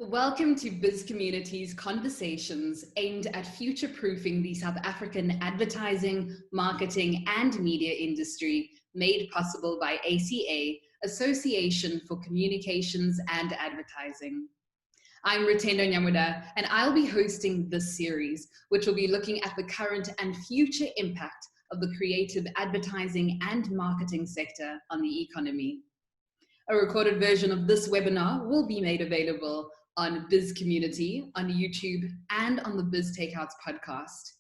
Welcome to Bizcommunity's conversations aimed at future-proofing the South African advertising, marketing, and media industry, made possible by ACA, Association for Communications and Advertising. I'm Rutendo Nyamuda, and I'll be hosting this series, which will be looking at the current and future impact of the creative advertising and marketing sector on the economy. A recorded version of this webinar will be made available on Biz Community, on YouTube, and on the Biz Takeouts podcast.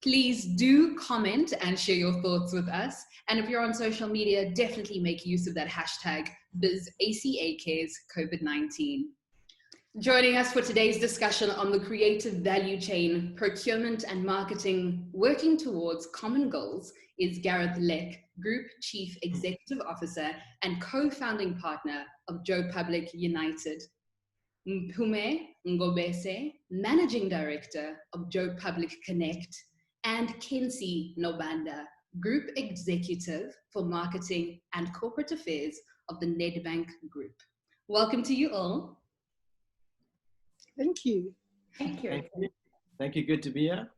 Please do comment and share your thoughts with us. And if you're on social media, definitely make use of that hashtag BizACACaresCovid-19. Joining us for today's discussion on the creative value chain, procurement and marketing working towards common goals is Gareth Leck, Group Chief Executive Officer and co-founding partner of Joe Public United. Mpume Ngobese, Managing Director of Joe Public Connect, and Khensani Nobanda, Group Executive for Marketing and Corporate Affairs of the Nedbank Group. Welcome to you all. Thank you. Thank you. Thank you. Good to be here.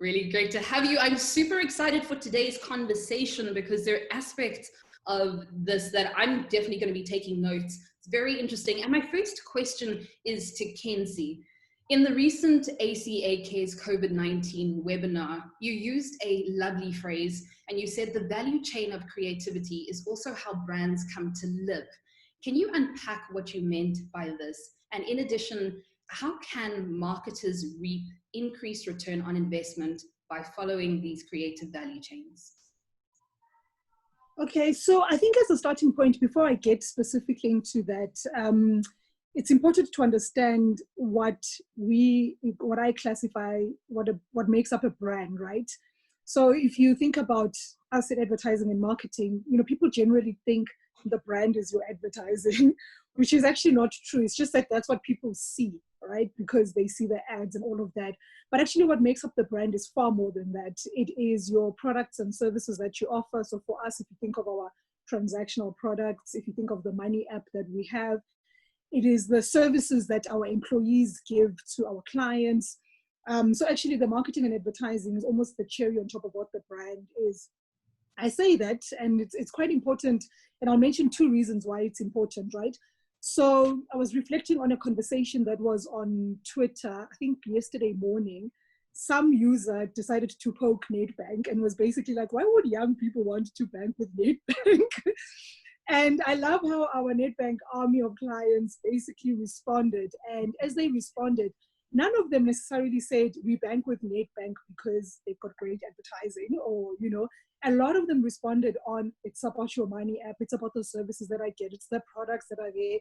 Really great to have you. I'm super excited for today's conversation because there are aspects of this that I'm definitely going to be taking notes. It's very interesting. And my first question is to Khensani. In the recent ACA Cares COVID-19 webinar, you used a lovely phrase and you said the value chain of creativity is also how brands come to live. Can you unpack what you meant by this? And in addition, how can marketers reap increased return on investment by following these creative value chains? Okay, so I think as a starting point, before I get specifically into that, it's important to understand what I classify, what makes up a brand, right? So if you think about us in advertising and marketing, people generally think the brand is your advertising, which is actually not true. It's just that that's what people see, right? Because they see the ads and all of that. But actually what makes up the brand is far more than that. It is your products and services that you offer. So for us, if you think of our transactional products, if you think of the money app that we have, it is the services that our employees give to our clients. So actually the marketing and advertising is almost the cherry on top of what the brand is. I say that, and it's quite important, and I'll mention two reasons why it's important, right? So I was reflecting on a conversation that was on Twitter, I think yesterday morning. Some user decided to poke Nedbank and was basically like, why would young people want to bank with Nedbank? And I love how our Nedbank army of clients basically responded. And as they responded, none of them necessarily said, we bank with Nedbank because they've got great advertising, or, a lot of them responded on, it's about your money app, it's about the services that I get, it's the products that are there.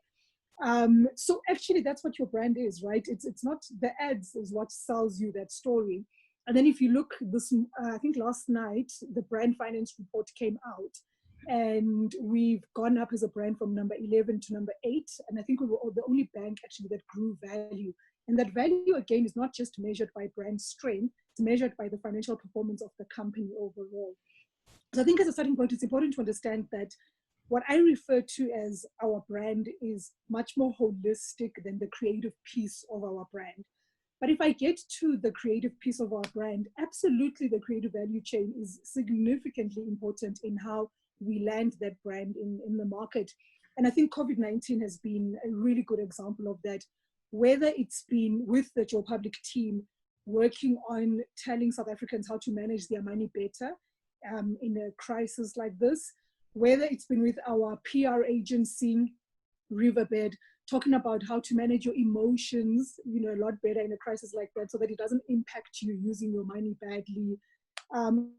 So actually that's what your brand is, right? It's not the ads is what sells you that story. And then if you look this, I think last night, the brand finance report came out and we've gone up as a brand from number 11 to number 8. And I think we were the only bank actually that grew value. And that value again is not just measured by brand strength, it's measured by the financial performance of the company overall. So I think as a starting point, it's important to understand that what I refer to as our brand is much more holistic than the creative piece of our brand. But if I get to the creative piece of our brand, absolutely the creative value chain is significantly important in how we land that brand in the market. And I think COVID-19 has been a really good example of that, whether it's been with the Joe Public team working on telling South Africans how to manage their money better in a crisis like this, whether it's been with our PR agency, Riverbed, talking about how to manage your emotions, a lot better in a crisis like that so that it doesn't impact you using your money badly.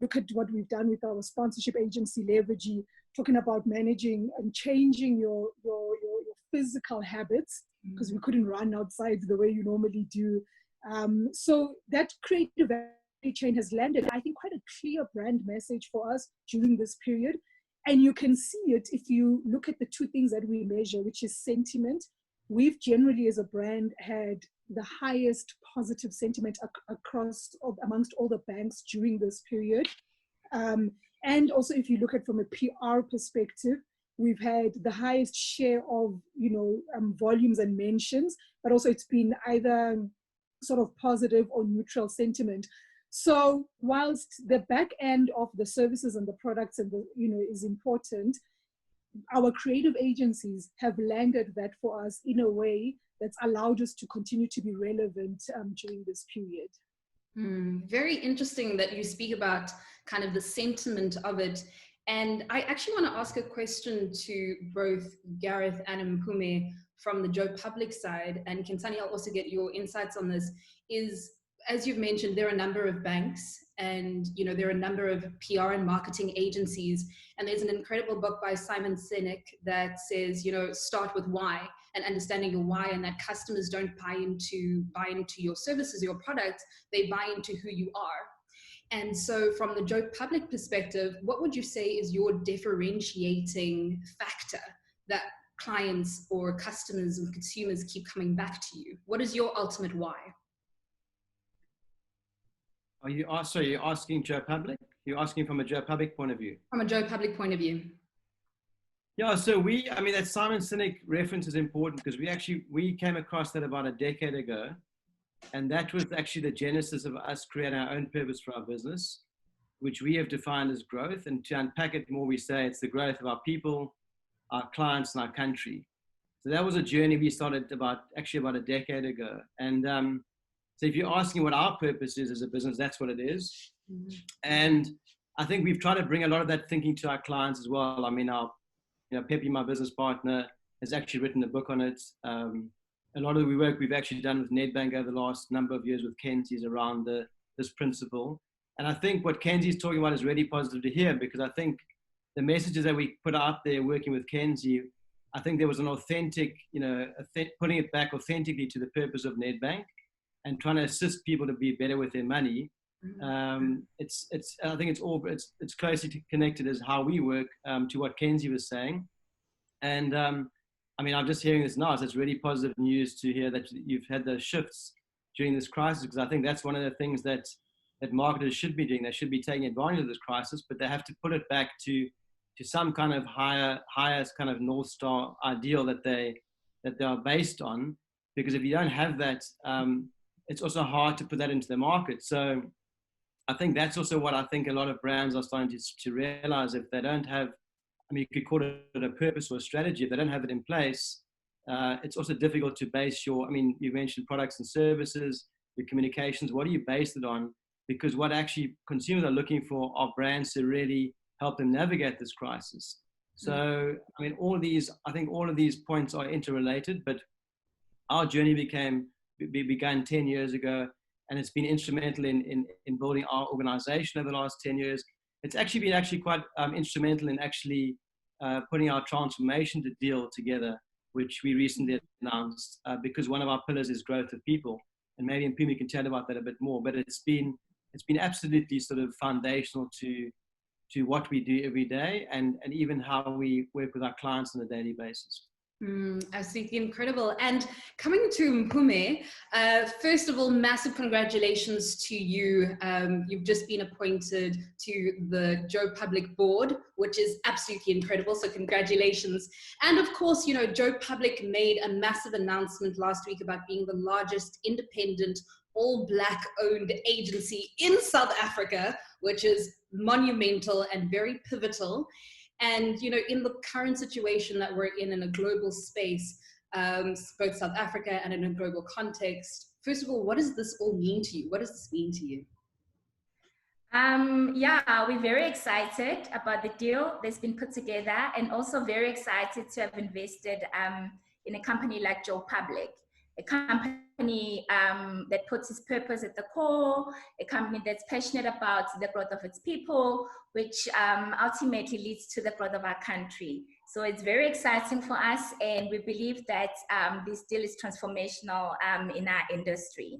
Look at what we've done with our sponsorship agency, Leveragey, talking about managing and changing your physical habits because we couldn't run outside the way you normally do. So that creative value chain has landed, I think, quite a clear brand message for us during this period. And you can see it if you look at the two things that we measure, which is sentiment. We've generally, as a brand, had the highest positive sentiment amongst all the banks during this period. And also, if you look at from a PR perspective, we've had the highest share of, volumes and mentions, but also it's been either sort of positive or neutral sentiment. So whilst the back end of the services and the products and is important, our creative agencies have landed that for us in a way that's allowed us to continue to be relevant during this period. Very interesting that you speak about kind of the sentiment of it. And I actually want to ask a question to both Gareth and Mpume from the Joe Public side. And Khensani, I'll also get your insights on this. Is, as you've mentioned, there are a number of banks and there are a number of PR and marketing agencies. And there's an incredible book by Simon Sinek that says, start with why, and understanding your why, and that customers don't buy into your services, your products, they buy into who you are. And so from the Joe Public perspective, what would you say is your differentiating factor that clients or customers and consumers keep coming back to you? What is your ultimate why? Are you asking Joe Public? You're asking from a Joe Public point of view? From a Joe Public point of view. Yeah, so that Simon Sinek reference is important because we came across that about a decade ago. And that was actually the genesis of us creating our own purpose for our business, which we have defined as growth. And to unpack it more, we say it's the growth of our people, our clients, and our country. So that was a journey we started about a decade ago. And so if you're asking what our purpose is as a business, that's what it is. Mm-hmm. And I think we've tried to bring a lot of that thinking to our clients as well. I mean, Pepe, my business partner, has actually written a book on it. A lot of the work we've actually done with Nedbank over the last number of years with Khensani around this principle. And I think what Khensani is talking about is really positive to hear, because I think the messages that we put out there working with Khensani, I think there was an authentic, putting it back authentically to the purpose of Nedbank and trying to assist people to be better with their money. I think it's closely connected as how we work to what Khensani was saying. And I'm just hearing this now, so it's really positive news to hear that you've had those shifts during this crisis, because I think that's one of the things that marketers should be doing. They should be taking advantage of this crisis, but they have to put it back to some kind of higher kind of North Star ideal that they are based on, because if you don't have that, it's also hard to put that into the market. So I think that's also what I think a lot of brands are starting to realize. If they don't have, you could call it a purpose or a strategy. If they don't have it in place, it's also difficult to base you mentioned products and services, your communications. What do you base it on? Because what actually consumers are looking for are brands to really help them navigate this crisis. So, all of these points are interrelated, but our journey began 10 years ago, and it's been instrumental in building our organization over the last 10 years. It's actually been quite instrumental in putting our transformation to deal together, which we recently announced, because one of our pillars is growth of people. And maybe Mpume can tell about that a bit more, but it's been absolutely sort of foundational to what we do every day and even how we work with our clients on a daily basis. Absolutely incredible. And coming to Mpume, first of all, massive congratulations to you. You've just been appointed to the Joe Public board, which is absolutely incredible. So congratulations. And of course, Joe Public made a massive announcement last week about being the largest independent all Black owned agency in South Africa, which is monumental and very pivotal. And, in the current situation that we're in a global space, both South Africa and in a global context, first of all, what does this all mean to you? What does this mean to you? We're very excited about the deal that's been put together, and also very excited to have invested in a company like Joe Public, a company that puts its purpose at the core, a company that's passionate about the growth of its people, which ultimately leads to the growth of our country. So it's very exciting for us, and we believe that this deal is transformational in our industry.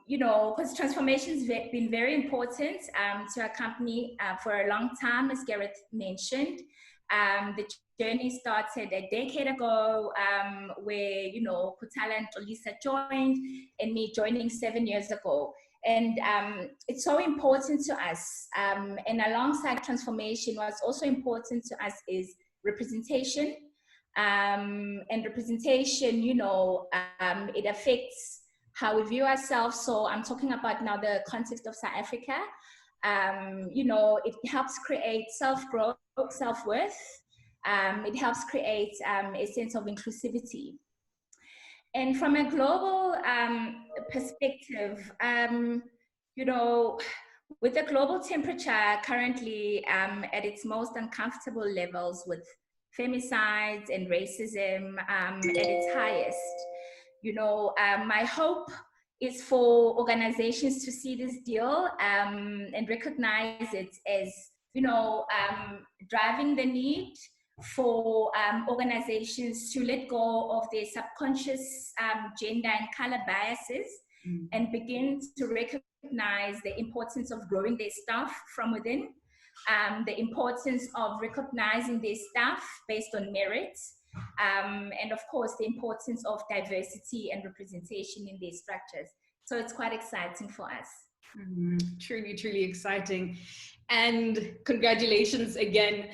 Because transformation has been very important to our company for a long time, as Gareth mentioned. The journey started a decade ago where, Kutala and Lisa joined, and me joining 7 years ago. And it's so important to us. And alongside transformation, what's also important to us is representation. And representation, you know, it affects how we view ourselves. So I'm talking about now the context of South Africa. You know, it helps create self-growth, self-worth. It helps create a sense of inclusivity. And from a global perspective, you know, with the global temperature currently at its most uncomfortable levels, with femicides and racism at its highest, you know, my hope is for organizations to see this deal and recognize it as, you know, driving the need for organizations to let go of their subconscious gender and color biases and begin to recognize the importance of growing their staff from within, the importance of recognizing their staff based on merit, and of course the importance of diversity and representation in their structures. So it's quite exciting for us. Truly, truly exciting. And congratulations again.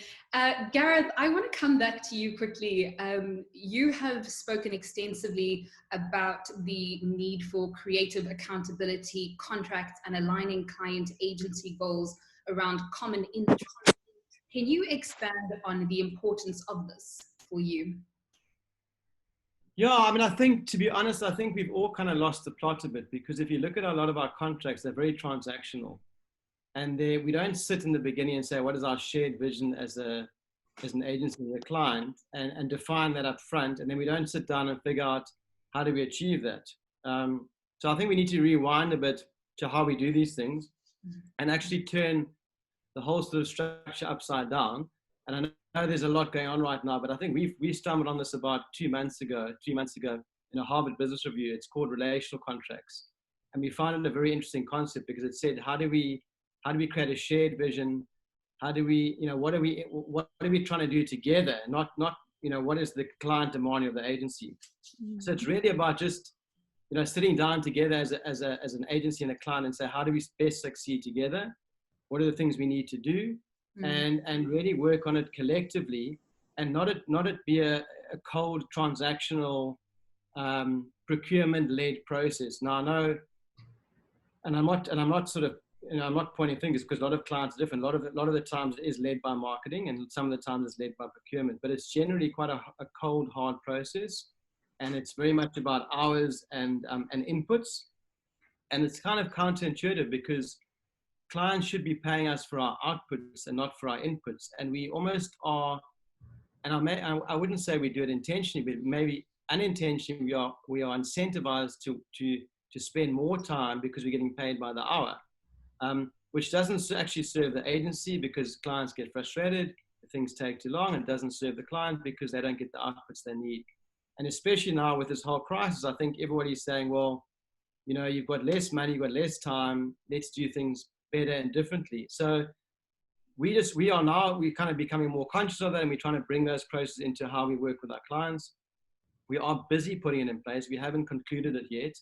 Gareth, I want to come back to you quickly. You have spoken extensively about the need for creative accountability, contracts, and aligning client agency goals around common interest. Can you expand on the importance of this for you? Yeah, I mean, I think, to be honest, I think we've all kind of lost the plot a bit, because if you look at a lot of our contracts, they're very transactional. And we don't sit in the beginning and say, what is our shared vision as an agency with a client, and define that up front. And then we don't sit down and figure out how do we achieve that. So I think we need to rewind a bit to how we do these things and actually turn the whole sort of structure upside down. And I know there's a lot going on right now, but I think we stumbled on this about 3 months ago in a Harvard Business Review. It's called Relational Contracts. And we found it a very interesting concept, because it said, how do we create a shared vision? How do we, you know, what are we trying to do together? Not, you know, what is the client demanding of the agency? So it's really about just, you know, sitting down together as an agency and a client and say, how do we best succeed together? What are the things we need to do? And really work on it collectively, and not it be a cold transactional procurement-led process. Now I know, and I'm not sort of, you know, I'm not pointing fingers, because a lot of clients are different. A lot of the times it is led by marketing, and some of the times it's led by procurement. But it's generally quite a cold, hard process, and it's very much about hours and inputs. And it's kind of counterintuitive, because clients should be paying us for our outputs and not for our inputs. And we almost are, and I wouldn't say we do it intentionally, but maybe unintentionally we are incentivized to spend more time because we're getting paid by the hour, which doesn't actually serve the agency, because clients get frustrated if things take too long. It doesn't serve the client because they don't get the outputs they need. And especially now with this whole crisis, I think everybody's saying, well, you know, you've got less money, you've got less time, let's do things better and differently. So we're kind of becoming more conscious of that, and we're trying to bring those processes into how we work with our clients. We are busy putting it in place. We haven't concluded it yet.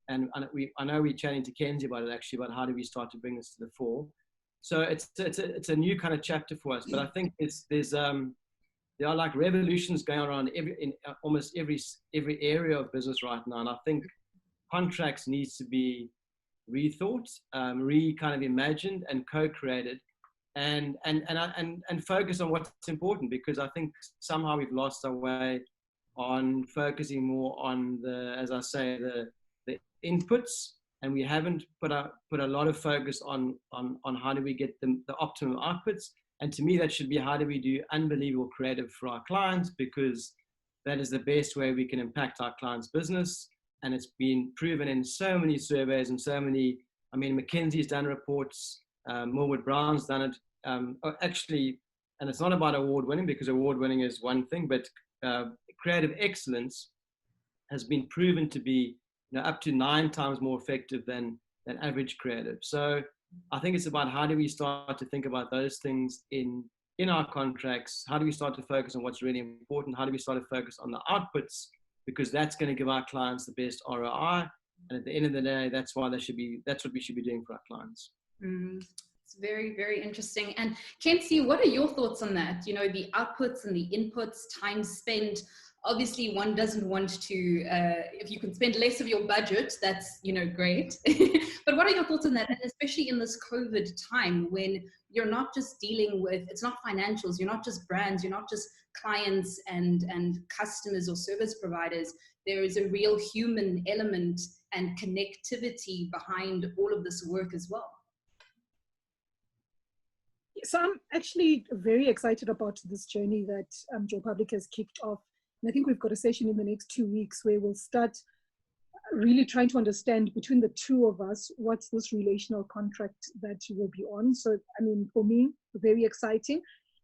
And I know we're chatting to Kenzie about it, actually, about how do we start to bring this to the fore. So it's a new kind of chapter for us. But I think there are like revolutions going around in almost every area of business right now. And I think contracts needs to be rethought, kind of imagined and co-created, and focus on what's important, because I think somehow we've lost our way on focusing more on as I say, the inputs, and we haven't put a lot of focus on how do we get the optimum outputs. And to me, that should be, how do we do unbelievable creative for our clients, because that is the best way we can impact our clients' business. And it's been proven in so many surveys and so many, I mean, McKinsey's done reports, Millward Brown's done it, actually, and it's not about award winning, because award winning is one thing, but creative excellence has been proven to be, you know, up to 9 times more effective than average creative. So I think it's about, how do we start to think about those things in our contracts? How do we start to focus on what's really important? How do we start to focus on the outputs? Because that's going to give our clients the best ROI. And at the end of the day, that's what we should be doing for our clients. It's very, very interesting. And Khensani, what are your thoughts on that? You know, the outputs and the inputs, time spent. Obviously, one doesn't want to, if you can spend less of your budget, that's, you know, great. But what are your thoughts on that? And especially in this COVID time when you're not just dealing with, it's not financials, you're not just brands, you're not just clients and customers or service providers. There is a real human element and connectivity behind all of this work as well. So I'm actually very excited about this journey that Joe Public has kicked off. And I think we've got a session in the next 2 weeks where we'll start really trying to understand between the two of us, what's this relational contract that you will be on. So, I mean, for me, very exciting.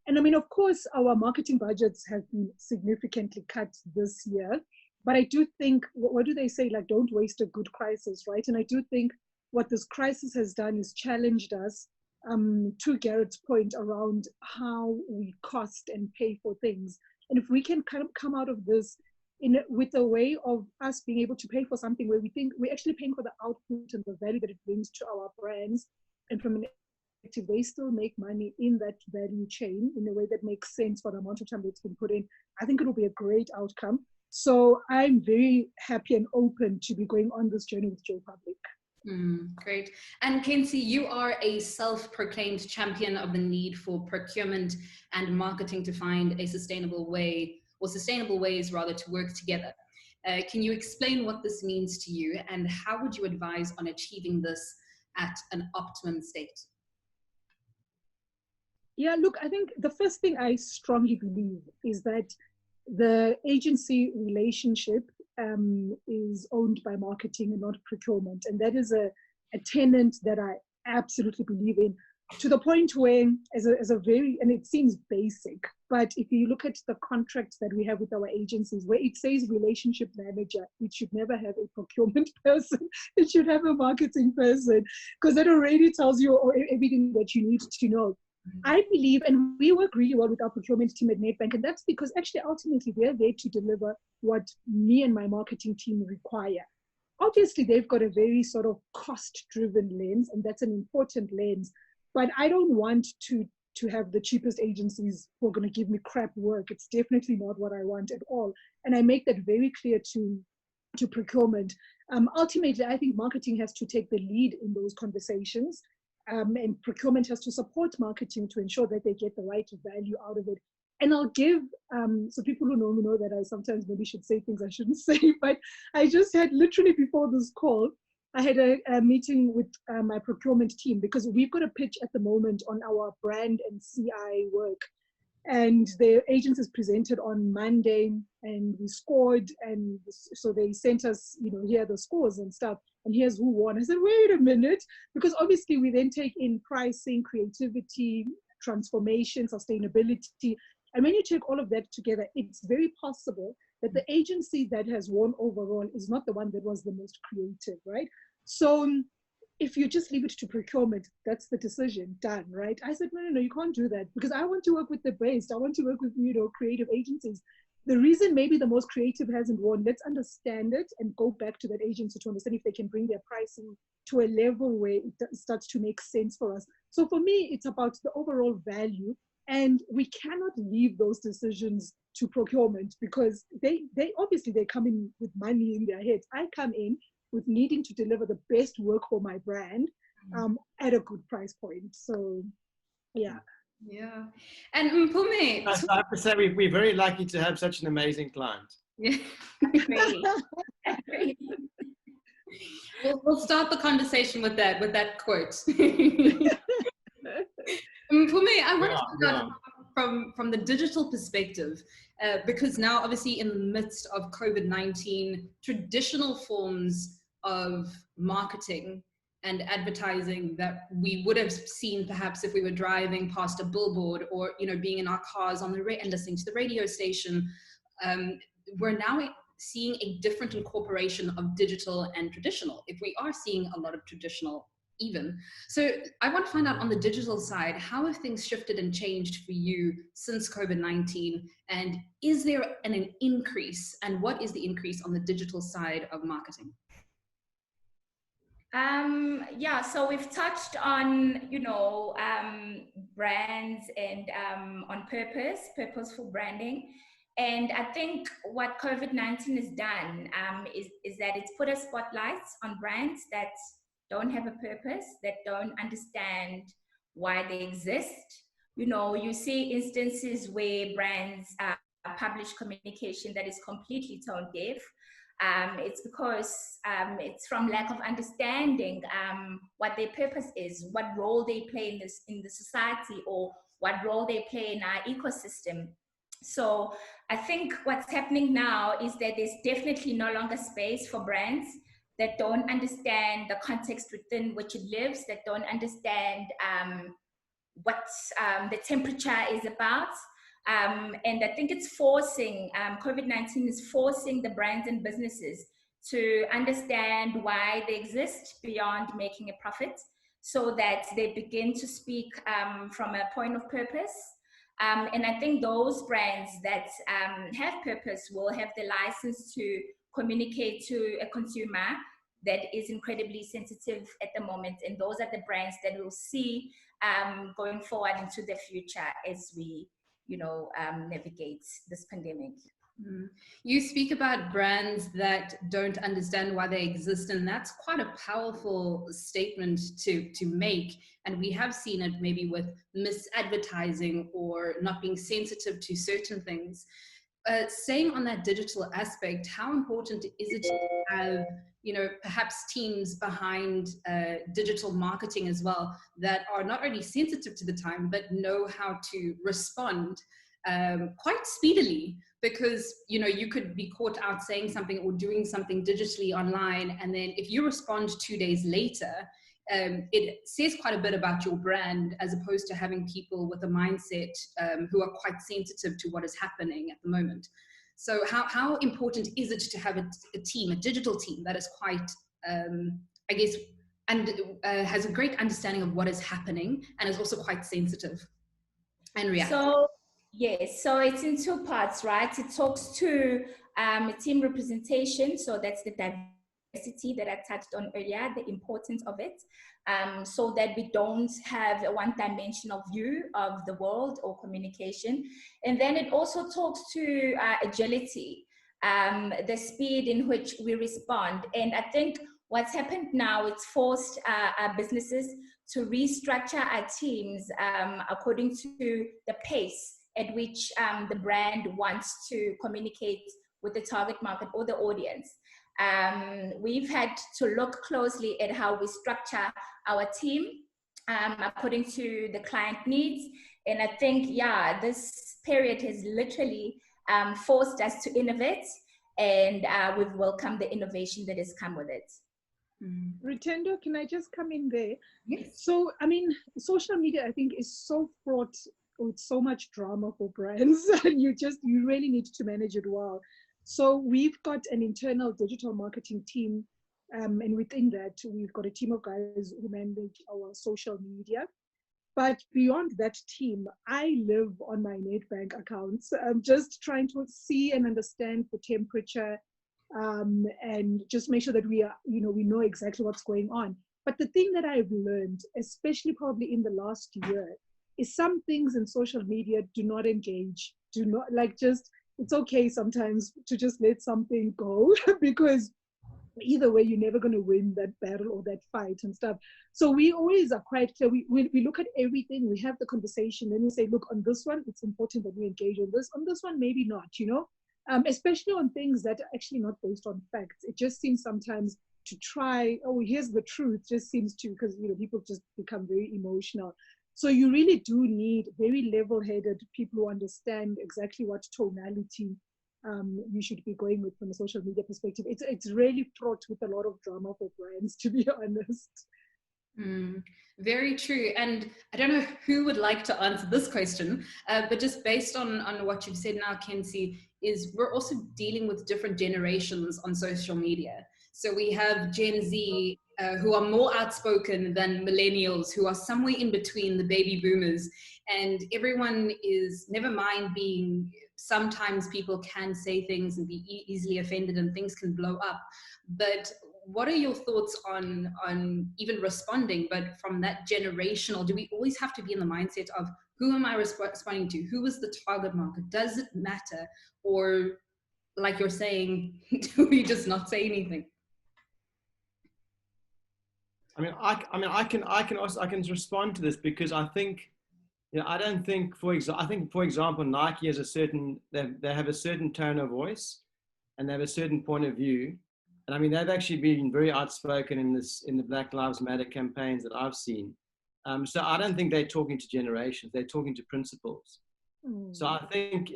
And I mean, of course, our marketing budgets have been significantly cut this year. But I do think, what do they say? Like, don't waste a good crisis, right? And I do think what this crisis has done is challenged us to Gareth's point around how we cost and pay for things. And if we can kind of come out of this with a way of us being able to pay for something where we think we're actually paying for the output and the value that it brings to our brands, and from an effective, they still make money in that value chain in a way that makes sense for the amount of time that's been put in, I think it will be a great outcome. So I'm very happy and open to be going on this journey with Joe Public. Great. And Khensani, you are a self-proclaimed champion of the need for procurement and marketing to find a sustainable way, or sustainable ways rather, to work together. Can you explain what this means to you, and how would you advise on achieving this at an optimum state? Yeah, look, I think the first thing I strongly believe is that the agency relationship is owned by marketing and not procurement. And that is a tenet that I absolutely believe in, to the point where, as a very, and it seems basic, but if you look at the contracts that we have with our agencies, where it says relationship manager, it should never have a procurement person. It should have a marketing person, because that already tells you everything that you need to know. I believe, and we work really well with our procurement team at Nedbank, and that's because actually ultimately they're there to deliver what me and my marketing team require. Obviously, they've got a very sort of cost-driven lens, and that's an important lens, but I don't want to have the cheapest agencies who are going to give me crap work. It's definitely not what I want at all. And I make that very clear to procurement. Ultimately, I think marketing has to take the lead in those conversations. And procurement has to support marketing to ensure that they get the right value out of it. And I'll give, so people who know me know that I sometimes maybe should say things I shouldn't say, but I just had literally before this call, I had a meeting with my procurement team, because we've got a pitch at the moment on our brand and CI work. And the agencies presented on Monday, and we scored, and so they sent us, here are the scores and stuff, and here's who won. I said, wait a minute, because obviously we then take in pricing, creativity, transformation, sustainability, and when you take all of that together, it's very possible that the agency that has won overall is not the one that was the most creative, right? So if you just leave it to procurement, that's the decision, done, right? I said, no, you can't do that, because I want to work with the best. I want to work with, creative agencies. The reason maybe the most creative hasn't won, let's understand it and go back to that agency to understand if they can bring their pricing to a level where it starts to make sense for us. So for me, it's about the overall value, and we cannot leave those decisions to procurement, because they obviously they come in with money in their heads. I come in with needing to deliver the best work for my brand at a good price point. So, yeah. Yeah. And Mpume. I have to say, we're very lucky to have such an amazing client. Yeah. Great. We'll start the conversation with that quote. Mpume, I want to start from the digital perspective, because now obviously in the midst of COVID-19, traditional forms of marketing and advertising that we would have seen perhaps if we were driving past a billboard, or being in our cars on the and listening to the radio station, we're now seeing a different incorporation of digital and traditional, if we are seeing a lot of traditional even. So I want to find out, on the digital side, how have things shifted and changed for you since COVID-19, and is there an increase, and what is the increase on the digital side of marketing? Yeah, so we've touched on, brands and on purposeful branding. And I think what COVID-19 has done is that it's put a spotlight on brands that don't have a purpose, that don't understand why they exist. You see instances where brands publish communication that is completely tone deaf. It's because it's from lack of understanding what their purpose is, what role they play in the society, or what role they play in our ecosystem. So I think what's happening now is that there's definitely no longer space for brands that don't understand the context within which it lives, that don't understand what the temperature is about. And I think it's forcing, COVID-19 is forcing the brands and businesses to understand why they exist beyond making a profit, so that they begin to speak from a point of purpose. And I think those brands that have purpose will have the license to communicate to a consumer that is incredibly sensitive at the moment. And those are the brands that we'll see going forward into the future as we navigate this pandemic. You speak about brands that don't understand why they exist, and that's quite a powerful statement to make. And we have seen it maybe with misadvertising or not being sensitive to certain things. Saying on that digital aspect, how important is it to have, perhaps teams behind digital marketing as well that are not only sensitive to the time, but know how to respond quite speedily? Because, you could be caught out saying something or doing something digitally online, and then if you respond 2 days later, it says quite a bit about your brand, as opposed to having people with a mindset who are quite sensitive to what is happening at the moment. So how important is it to have a team, a digital team that is quite, I guess, and has a great understanding of what is happening and is also quite sensitive and reactive? So, yes, so it's in two parts, right? It talks to team representation, so that's the diversity that I touched on earlier, the importance of it, so that we don't have a one-dimensional view of the world or communication. And then it also talks to agility, the speed in which we respond. And I think what's happened now, it's forced our businesses to restructure our teams according to the pace at which the brand wants to communicate with the target market or the audience. We've had to look closely at how we structure our team according to the client needs. And I think, this period has literally forced us to innovate, and we've welcomed the innovation that has come with it. Rutendo, can I just come in there? Yes. So, social media, I think, is so fraught with so much drama for brands, and you really need to manage it well. So we've got an internal digital marketing team, and within that, we've got a team of guys who manage our social media. But beyond that team, I live on my Nedbank accounts. I'm just trying to see and understand the temperature, and just make sure that we know exactly what's going on. But the thing that I've learned, especially probably in the last year, is some things in social media do not engage, it's okay sometimes to just let something go, because either way, you're never going to win that battle or that fight and stuff. So we always are quite clear. We look at everything, we have the conversation, then we say, look, on this one, it's important that we engage on this one, maybe not, especially on things that are actually not based on facts. It just seems sometimes to try, here's the truth, just seems to, because people just become very emotional. So you really do need very level-headed people who understand exactly what tonality you should be going with from a social media perspective. It's really fraught with a lot of drama for brands, to be honest. Very true. And I don't know who would like to answer this question, but just based on what you've said now, Khensani, is we're also dealing with different generations on social media. So we have Gen Z who are more outspoken than millennials, who are somewhere in between the baby boomers. And everyone is, never mind being, sometimes people can say things and be easily offended and things can blow up. But what are your thoughts on even responding, but from that generational, do we always have to be in the mindset of who am I responding to? Who is the target market? Does it matter? Or like you're saying, do we just not say anything? I can respond to this because I think, I don't think, for example, Nike has they have a certain tone of voice and they have a certain point of view. And I mean, they've actually been very outspoken in the Black Lives Matter campaigns that I've seen. So I don't think they're talking to generations, they're talking to principles. So I think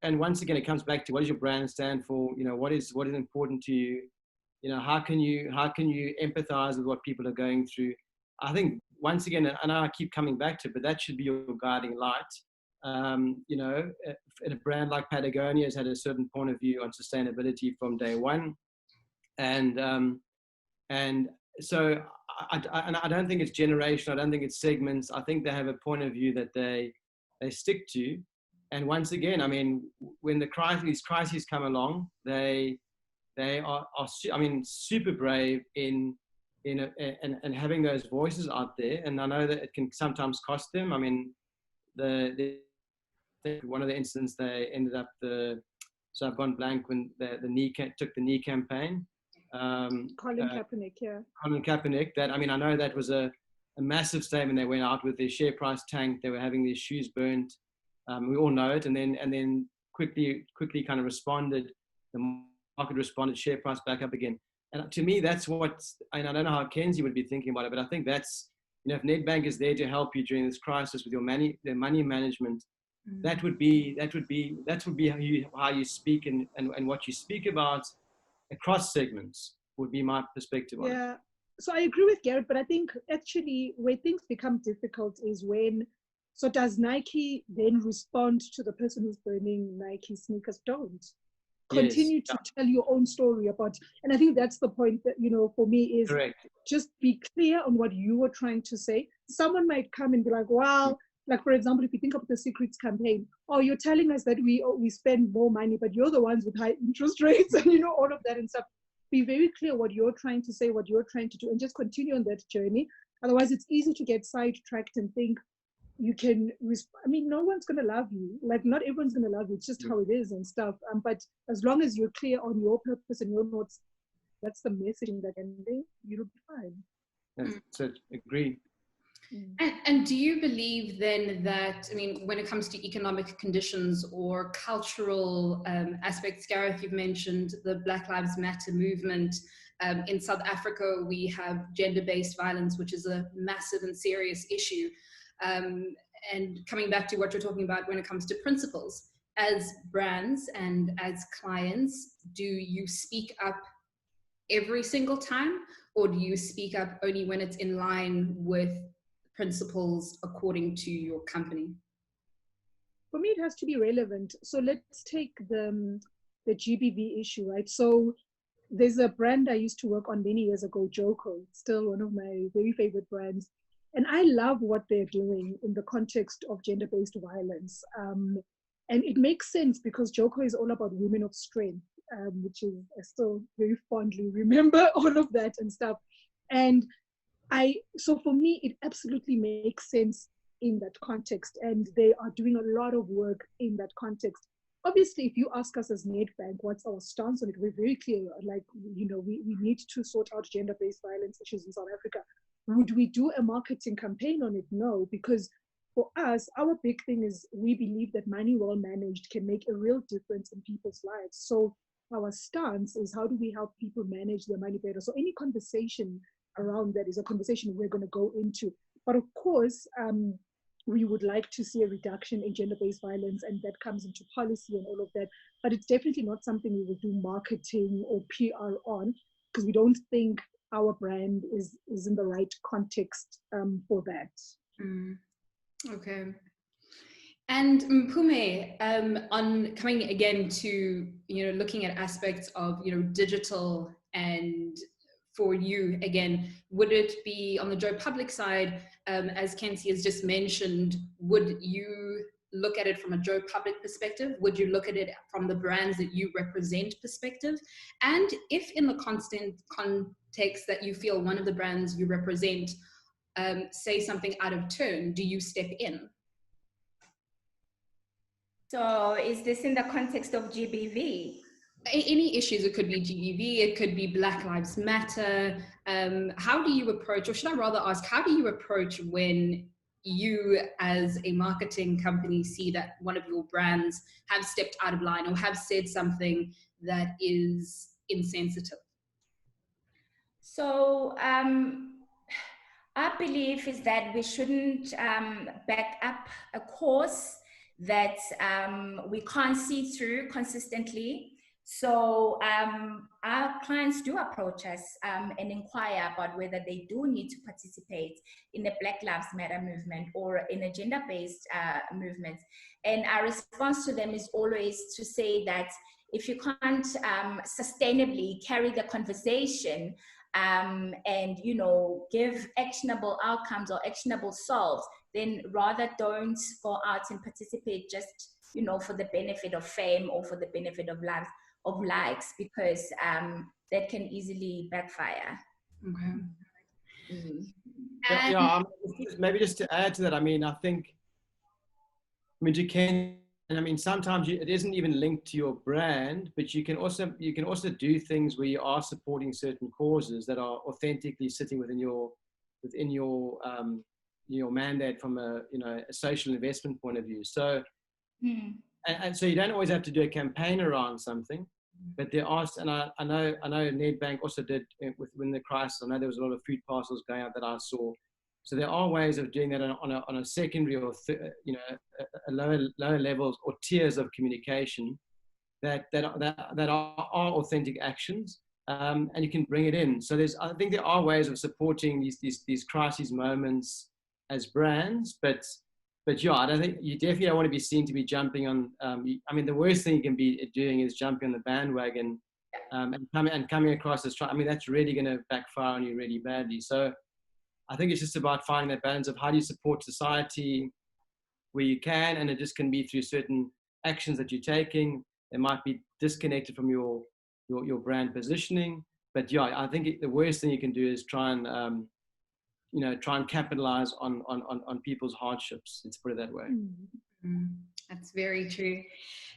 and once again, it comes back to what does your brand stand for? What is important to you? How can you empathize with what people are going through? I think once again, I know I keep coming back to it, but that should be your guiding light. A brand like Patagonia has had a certain point of view on sustainability from day one. And so I don't think it's generational. I don't think it's segments. I think they have a point of view that they stick to. And once again, I mean, when these crises come along, they are super brave in having those voices out there. And I know that it can sometimes cost them. I mean, one of the incidents they ended up so I've gone blank when the knee took the knee campaign. Colin Kaepernick, yeah. Colin Kaepernick. I know that was a massive statement. They went out with their share price tanked. They were having their shoes burnt. We all know it. And then quickly kind of responded. The market responded, share price back up again. And to me, that's and I don't know how Kenzie would be thinking about it, but I think that's, if Nedbank is there to help you during this crisis with their money management, that would be how you speak and what you speak about across segments would be my perspective on it. Yeah, so I agree with Gareth, but I think actually where things become difficult is so does Nike then respond to the person who's burning Nike sneakers? Don't. Continue to tell your own story and I think that's the point that, for me is correct. Just be clear on what you were trying to say. Someone might come and be like, well, like for example, if you think of the Secrets campaign, you're telling us that we spend more money, but you're the ones with high interest rates and all of that and stuff. Be very clear what you're trying to say, what you're trying to do, and just continue on that journey. Otherwise, it's easy to get sidetracked and think you can, no one's going to love you. Like, not everyone's going to love you. It's just how it is and stuff. But as long as you're clear on your purpose and your notes, that's the messaging that ending, you'll be fine. That's it. Agreed. And do you believe then that, when it comes to economic conditions or cultural aspects, Gareth, you've mentioned the Black Lives Matter movement. In South Africa, we have gender-based violence, which is a massive and serious issue. And coming back to what you're talking about when it comes to principles, as brands and as clients, do you speak up every single time, or do you speak up only when it's in line with principles according to your company? For me, it has to be relevant. So let's take the GBV issue, right? So there's a brand I used to work on many years ago, Joko, still one of my very favorite brands. And I love what they're doing in the context of gender-based violence. And it makes sense because Joko is all about women of strength, which is, I still very fondly remember all of that and stuff. And so for me, it absolutely makes sense in that context. And they are doing a lot of work in that context. Obviously, if you ask us as Nedbank, what's our stance on it, we're very clear, like, we need to sort out gender-based violence issues in South Africa. Would we do a marketing campaign on it? No, because for us, our big thing is we believe that money well managed can make a real difference in people's lives. So our stance is, how do we help people manage their money better? So any conversation around that is a conversation we're going to go into. But of course, we would like to see a reduction in gender-based violence, and that comes into policy and all of that. But it's definitely not something we will do marketing or PR on, because we don't think our brand is in the right context for that. Okay. And Mpume, on coming again to, looking at aspects of, digital, and for you, again, would it be on the Joe Public side, as Kenzie has just mentioned, would you look at it from a Joe Public perspective? Would you look at it from the brands that you represent perspective? And if in the constant context that you feel one of the brands you represent say something out of turn, do you step in? So is this in the context of GBV? Any issues, it could be GBV, it could be Black Lives Matter. How do you approach, or should I rather ask, how do you approach when you as a marketing company see that one of your brands have stepped out of line or have said something that is insensitive? So our belief is that we shouldn't back up a course that we can't see through consistently. So our clients do approach us and inquire about whether they do need to participate in the Black Lives Matter movement or in a gender-based movement. And our response to them is always to say that if you can't sustainably carry the conversation and, you know, give actionable outcomes or actionable solves, then rather don't go out and participate just, you know, for the benefit of fame or for the benefit of likes, because that can easily backfire. Okay. Yeah, maybe just to add to that, I mean, you can, and I mean, sometimes it isn't even linked to your brand, but you can also do things where you are supporting certain causes that are authentically sitting within your mandate from a social investment point of view. So, and so you don't always have to do a campaign around something, but there are, and I know Nedbank also did within the crisis. I know there was a lot of food parcels going out that I saw. So there are ways of doing that on a secondary or a lower levels or tiers of communication that are authentic actions, and you can bring it in. So I think there are ways of supporting these crisis moments as brands, but yeah, I don't think you definitely don't want to be seen to be jumping on. I mean, the worst thing you can be doing is jumping on the bandwagon and coming across as I mean, that's really going to backfire on you really badly. So I think it's just about finding that balance of how do you support society where you can, and it just can be through certain actions that you're taking. They might be disconnected from your brand positioning, but yeah, I think the worst thing you can do is try and capitalize on people's hardships. Let's put it that way. That's very true.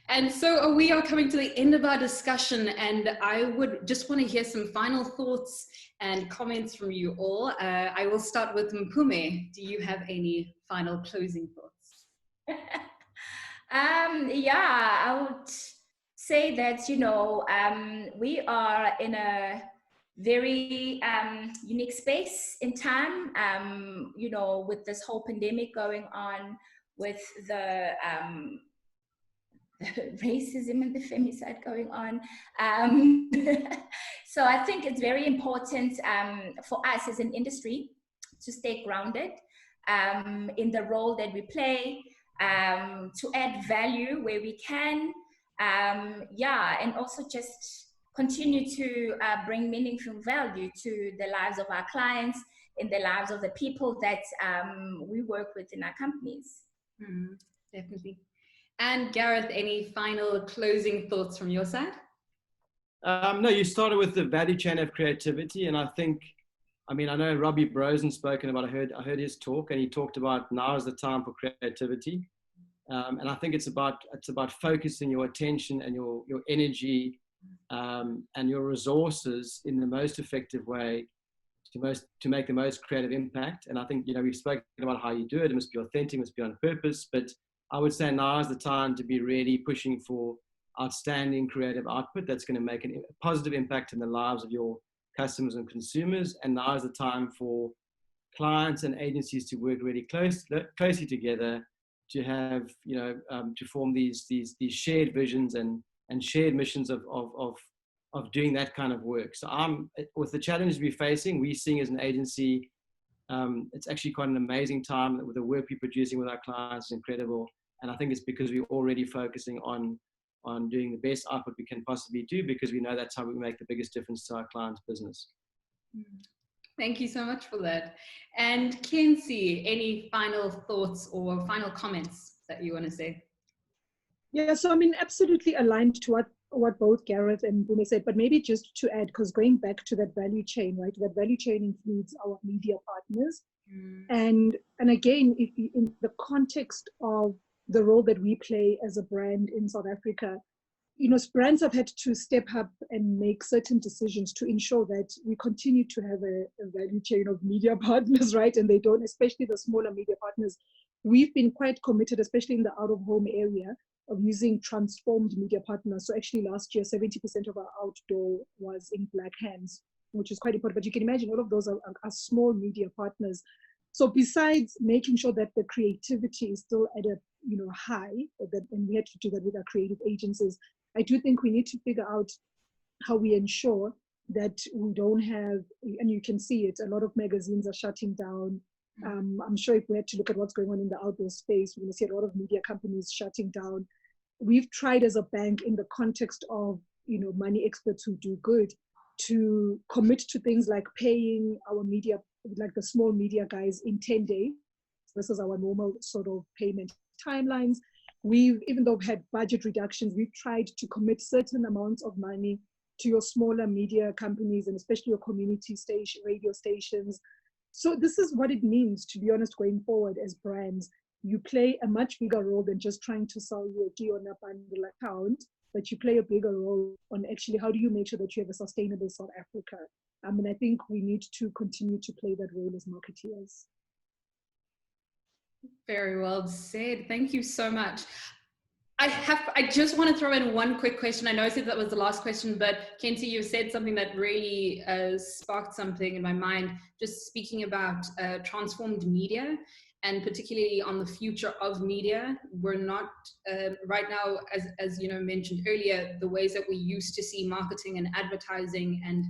And so we are coming to the end of our discussion, and I would just want to hear some final thoughts and comments from you all. I will start with Mpume. Do you have any final closing thoughts? Yeah, I would say that, we are in a very unique space in time, with this whole pandemic going on, with the racism and the femicide going on. So I think it's very important for us as an industry to stay grounded in the role that we play, to add value where we can, and also just continue to bring meaningful value to the lives of our clients and the lives of the people that we work with in our companies. Definitely. And Gareth, any final closing thoughts from your side? No, you started with the value chain of creativity, and I know Robbie Brosen's spoken about. I heard his talk, and he talked about now is the time for creativity, and I think it's about focusing your attention and your energy and your resources in the most effective way to make the most creative impact. And I think we've spoken about how you do it. It must be authentic, it must be on purpose, but I would say now is the time to be really pushing for outstanding creative output that's going to make a positive impact in the lives of your customers and consumers. And now is the time for clients and agencies to work really closely together to have, to form these shared visions and shared missions of doing that kind of work. So with the challenges we're facing, we're seeing as an agency, it's actually quite an amazing time. With the work we're producing with our clients is incredible. And I think it's because we're already focusing on doing the best output we can possibly do, because we know that's how we make the biggest difference to our clients' business. Thank you so much for that. And Khensani, any final thoughts or final comments that you want to say? Yeah, so I mean, absolutely aligned to what both Gareth and Mpume said, but maybe just to add, because going back to that value chain, right? That value chain includes our media partners. And again, if you, in the context of the role that we play as a brand in South Africa, you know, brands have had to step up and make certain decisions to ensure that we continue to have a value chain of media partners, right? And they don't, especially the smaller media partners. We've been quite committed, especially in the out-of-home area, of using transformed media partners. So actually last year, 70% of our outdoor was in Black hands, which is quite important. But you can imagine all of those are small media partners. So besides making sure that the creativity is still at a high, and we had to do that with our creative agencies, I do think we need to figure out how we ensure that we don't have, and you can see it, a lot of magazines are shutting down. I'm sure if we had to look at what's going on in the outdoor space, we're going to see a lot of media companies shutting down. We've tried as a bank, in the context of money experts who do good, to commit to things like paying our media, like the small media guys, in 10 days. This is our normal sort of payment timelines. Even though we've had budget reductions, we've tried to commit certain amounts of money to your smaller media companies, and especially your community station, radio stations. So this is what it means, to be honest, going forward as brands. You play a much bigger role than just trying to sell your G on a bundle account, but you play a bigger role on actually how do you make sure that you have a sustainable South Africa. And I think we need to continue to play that role as marketeers. Very well said. Thank you so much. I just want to throw in one quick question. I know I said that was the last question, but Khensani, you said something that really sparked something in my mind, just speaking about transformed media, and particularly on the future of media. We're not, right now, as you know, mentioned earlier, the ways that we used to see marketing and advertising and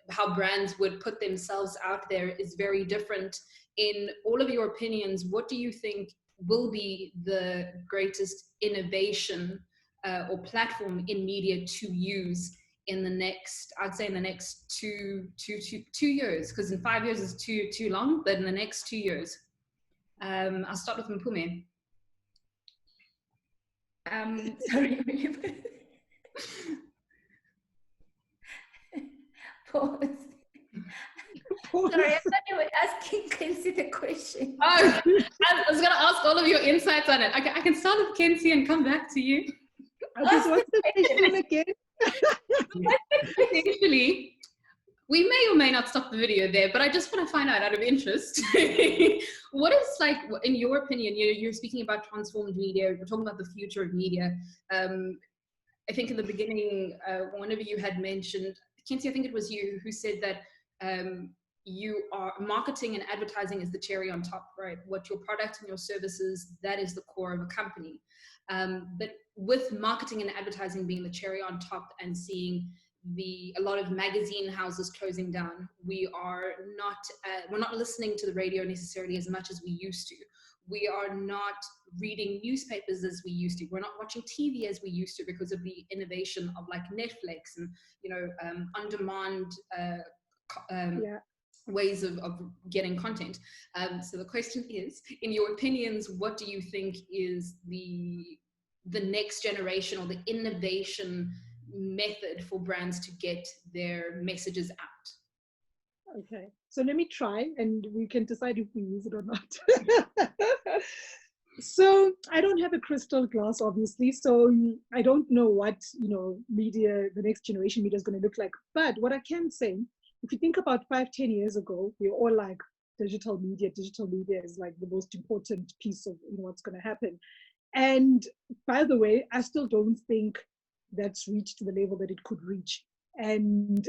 how brands would put themselves out there is very different. In all of your opinions, what do you think will be the greatest innovation or platform in media to use in the next, I'd say in the next two years, because in 5 years is too long, but in the next 2 years? I'll start with Mpume. Sorry. Pause. Sorry, I thought you were asking Khensani the question. Oh, I was going to ask all of your insights on it. I can start with Khensani and come back to you. Okay, so what's the question again? Essentially, we may or may not stop the video there, but I just want to find out of interest, what is, like, in your opinion, you're speaking about transformed media, we're talking about the future of media. I think in the beginning, one of you had mentioned, Khensani, I think it was you who said that you are marketing and advertising is the cherry on top, right? What your product and your services, that is the core of a company. But with marketing and advertising being the cherry on top and seeing a lot of magazine houses closing down, we're not listening to the radio necessarily as much as we used to. We are not reading newspapers as we used to. We're not watching TV as we used to because of the innovation of like Netflix and on-demand ways of getting content. So the question is, in your opinions, what do you think is the next generation or the innovation method for brands to get their messages out? Okay, so let me try and we can decide if we use it or not. So I don't have a crystal glass, obviously, so I don't know what media, the next generation media is going to look like. But what I can say, if you think about 5-10 years ago, we were all like, digital media is like the most important piece of what's going to happen. And by the way, I still don't think that's reached the level that it could reach. And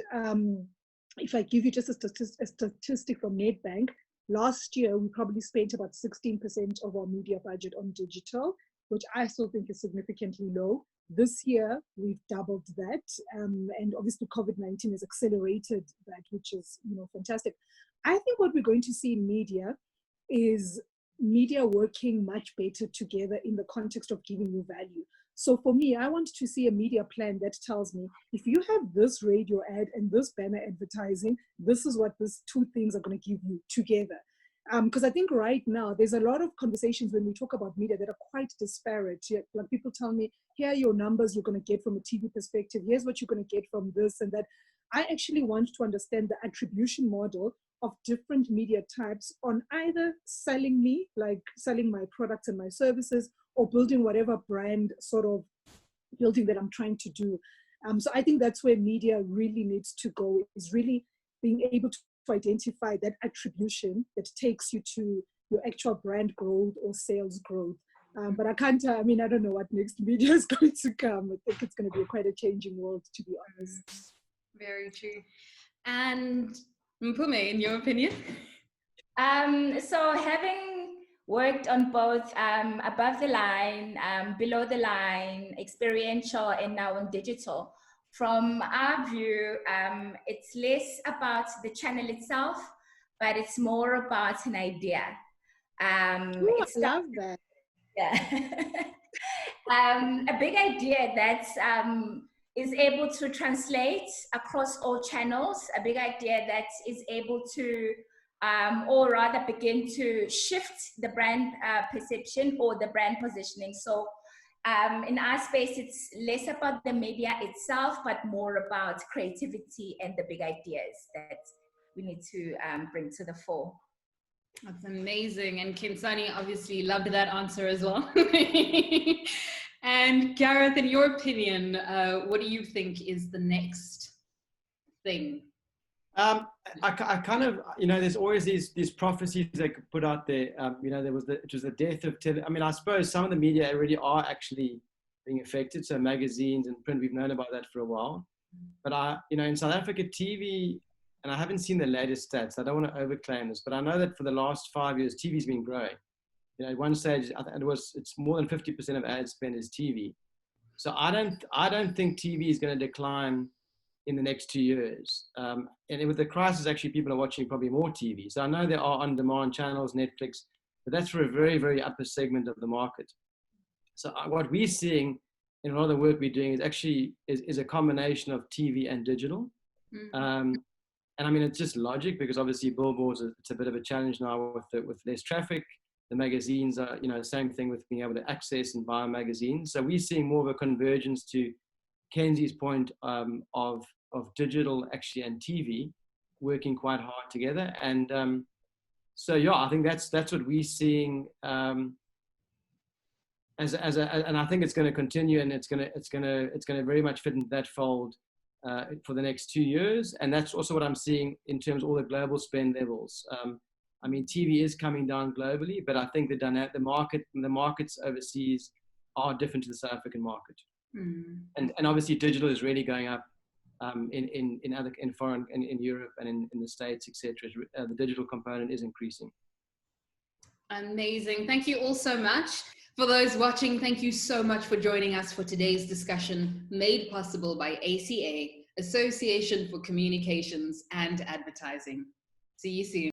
if I give you just a statistic from Nedbank, last year we probably spent about 16% of our media budget on digital, which I still think is significantly low. This year we've doubled that, and obviously COVID-19 has accelerated that, which is fantastic. I think what we're going to see in media is media working much better together in the context of giving you value. So for me, I want to see a media plan that tells me, if you have this radio ad and this banner advertising, this is what these two things are going to give you together. Because I think right now there's a lot of conversations when we talk about media that are quite disparate. Like people tell me, here are your numbers you're going to get from a TV perspective. Here's what you're going to get from this and that. I actually want to understand the attribution model of different media types on either selling me, like selling my products and my services, or building whatever brand sort of building that I'm trying to do. So I think that's where media really needs to go, is really being able to identify that attribution that takes you to your actual brand growth or sales growth. But I can't, I don't know what next media is going to come. I think it's going to be quite a changing world, to be honest. Very true. And Mpume, in your opinion? So having worked on both above the line, below the line, experiential, and now on digital, from our view, it's less about the channel itself, but it's more about an idea. Ooh, I love that. Yeah. A big idea that is able to translate across all channels, a big idea that is able to, or rather begin to shift the brand perception or the brand positioning. So in our space, it's less about the media itself, but more about creativity and the big ideas that we need to bring to the fore. That's amazing. And Khensani obviously loved that answer as well. And Gareth, in your opinion, what do you think is the next thing? I kind of, there's always these prophecies they could put out there. It was the death of I suppose some of the media already are actually being affected. So magazines and print, we've known about that for a while. But in South Africa, TV, and I haven't seen the latest stats, I don't want to overclaim this, but I know that for the last 5 years, TV's been growing. At one stage, it's more than 50% of ad spend is TV. So I don't think TV is going to decline in the next 2 years. And with the crisis, actually, people are watching probably more TV. So I know there are on-demand channels, Netflix, but that's for a very, very upper segment of the market. So what we're seeing in a lot of the work we're doing is actually is a combination of TV and digital. Mm-hmm. And it's just logic, because obviously billboards, it's a bit of a challenge now with less traffic. The magazines are, same thing with being able to access and buy magazines. So we're seeing more of a convergence to Kenzie's point of digital actually and TV working quite hard together. And I think that's what we're seeing and I think it's going to continue, and it's going to very much fit into that fold for the next 2 years. And that's also what I'm seeing in terms of all the global spend levels. TV is coming down globally, but I think the markets overseas are different to the South African market. Mm. And obviously digital is really going up in foreign, in Europe and in the States, etc. The digital component is increasing. Amazing. Thank you all so much. For those watching, thank you so much for joining us for today's discussion, made possible by ACA, Association for Communications and Advertising. See you soon.